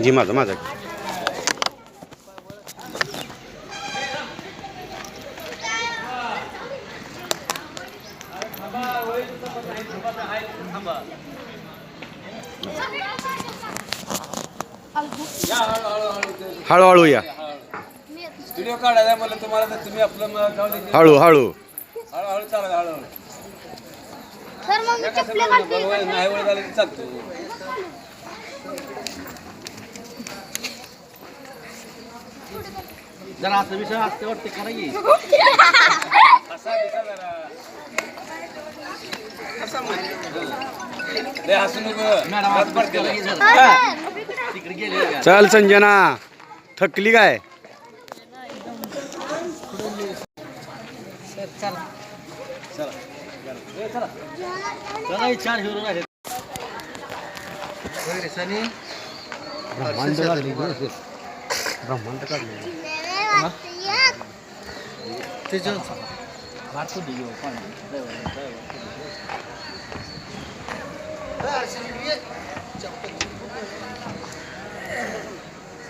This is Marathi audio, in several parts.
जी माझा माझा हळूहळू या व्हिडिओ काढायला मला तुम्हाला तर तुम्ही आपलं हळू हळू हळूहळू चालत हळूहळू सर मग मी चपले घालते नाही वेळ झाली की चालतो जरा असं विषय असते वाटते करा की असा दिसा जरा लय हसू नको हात पडते तिकडे गेले चल संजना थकली काय चला छान हिरो आहे ब्रह्मांड काढले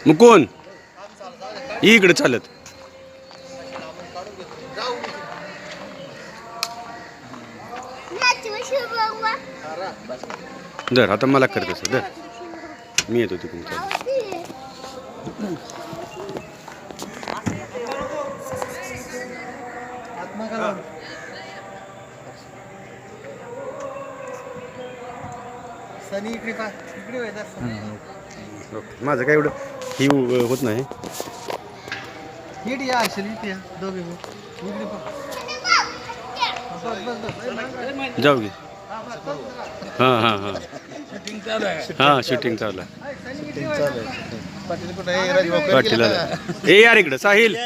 मुकुंद इकडे चालत दर आता मला करत असं दर मी येतो तिकडून चालत माझं काय एवढं ही होत नाही जाऊ गे हां हां हां हां शूटिंग चालू आहे पाटील ए यार इकडं साहिल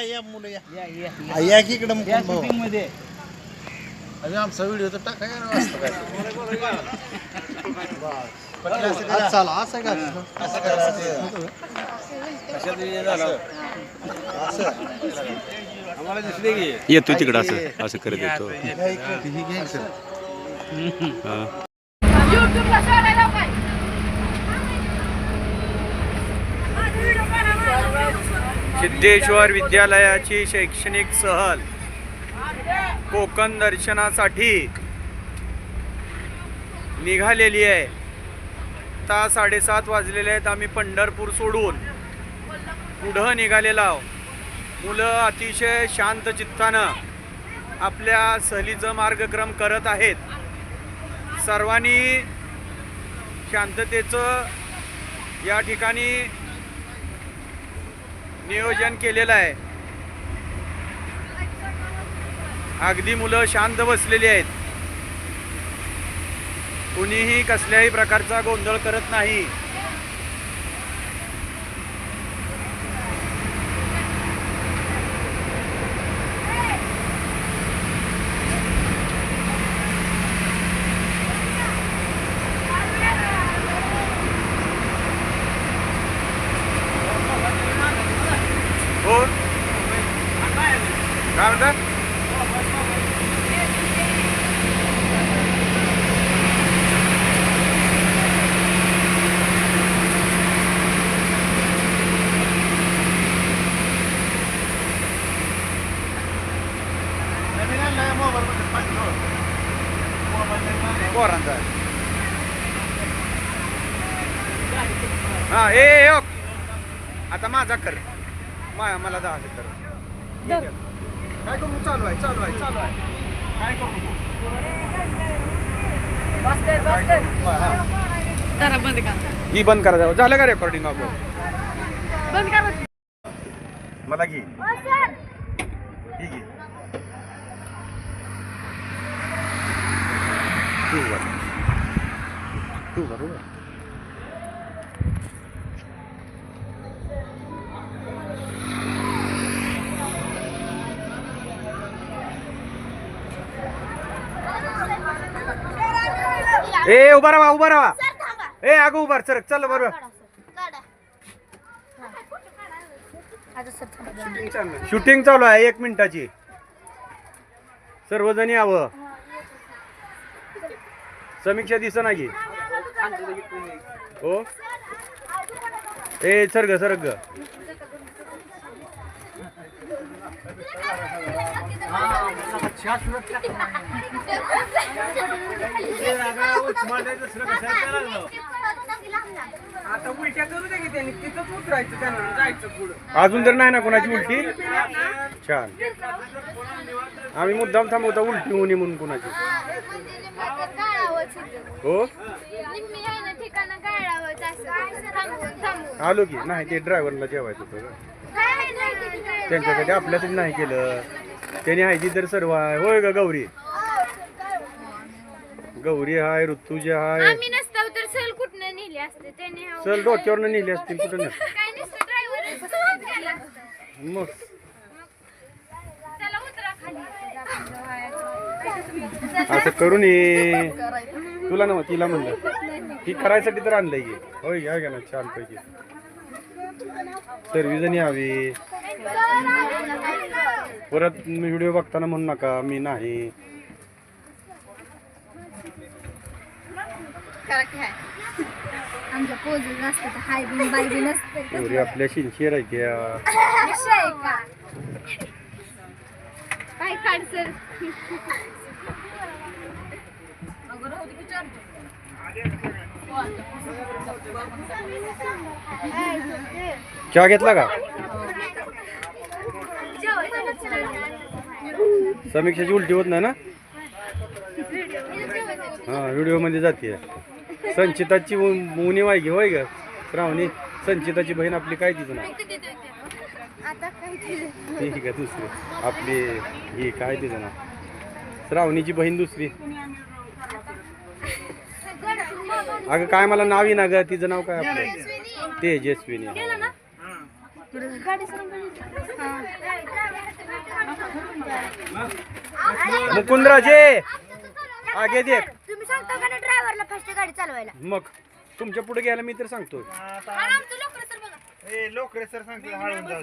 आमचा व्हिडिओ तर टाकाय आम्हाला दिसले की येतो तिकडं असं असं करत येतो हां सिद्धेश्वर विद्यालयाची शैक्षणिक सहल कोकण दर्शनासाठी निघालेली आहे. आता 7:30 वाजलेले आहेत. आम्ही पंढरपूर सोडून पुढं निघालेलो आहोत. मुलं अतिशय शांत चित्तानं आपल्या सहलीचा मार्गक्रम करत आहेत. सर्वांनी शांततेचं या ठिकाणी नियोजन केलेलं आहे. अगदी मुलं शांत बसलेली आहेत. कुणीही कसल्याही प्रकारचा गोंधळ करत नाही. हो काय म्हणतात? पोरांचा हा ए आता माझा कर मला 10 कर काय करू चालू आहे काय करू ही बंद करा जावं झालं का रेकॉर्डिंग आपलं बंद करा मला घे ही घे तू बरोबर ए उभा राहा ए अगं उभा सर चल बरोबर शूटिंग चालू आहे 1 मिनिटाची सर्वजण यावं समीक्षा दिसना की हो ए सरग सरग आता उलट्या करू दे की त्यांनी तिथंच उतरायचं त्यांना जायचं पुढं. अजून तर नाही ना कोणाची उलटी छान आम्ही मुद्दाम थांबवता उलटी होऊ नये म्हणून कोणाची हो आलो की नाही ते ड्रायव्हरला जेवायचं होतं गं. त्यांच्यासाठी आपल्यासाठी नाही केलं त्याने आहे तर सर्व आहे होय ग गौरी गौरी हाय ऋतुजा हाय आम्ही नसतो तर सल कुठनं नेली असते त्याने चल डोक्यावरनं नेली असतील कुठं नाही काय नसतं ड्रायव्हर मग त्याला उतरा खाली असं करून ये तुला नव तिला म्हणलं ही करायसाठी तर आणलंय की होय घ्या घ्या ना छान पैकी सर्वजण यावी परत मी व्हिडिओ बघताना म्हणू नका मी नाही आमच्या पोझिंग नसतं तर हाय बिन बाय बिन नसतं एवढी आपल्या शिंशी राहत्या विषय का काय काढ सर चहा घेतला का समीक्षाची उलटी होत नाही ना हा व्हिडिओ मध्ये जाते संचिताची मुनी वायगी होय ग श्रावणी संचिताची बहीण आपली काय तिचं नाव आता काय ठीक आहे दुसरी आपली ही काय तिचं नाव श्रावणीची बहीण दुसरी अगं काय मला नाव येईना ग तिचं नाव काय आपलं तेजस्विनी मुकुंदराजे आगे देख तुम्ही सांगता का नाही ड्रायव्हरला फास्ट गाडी चालवायला मग तुमच्या पुढे घ्यायला मी तर सांगतो आमचं लवकर सर बघा लोकरे सर सांगतो हळून जाऊ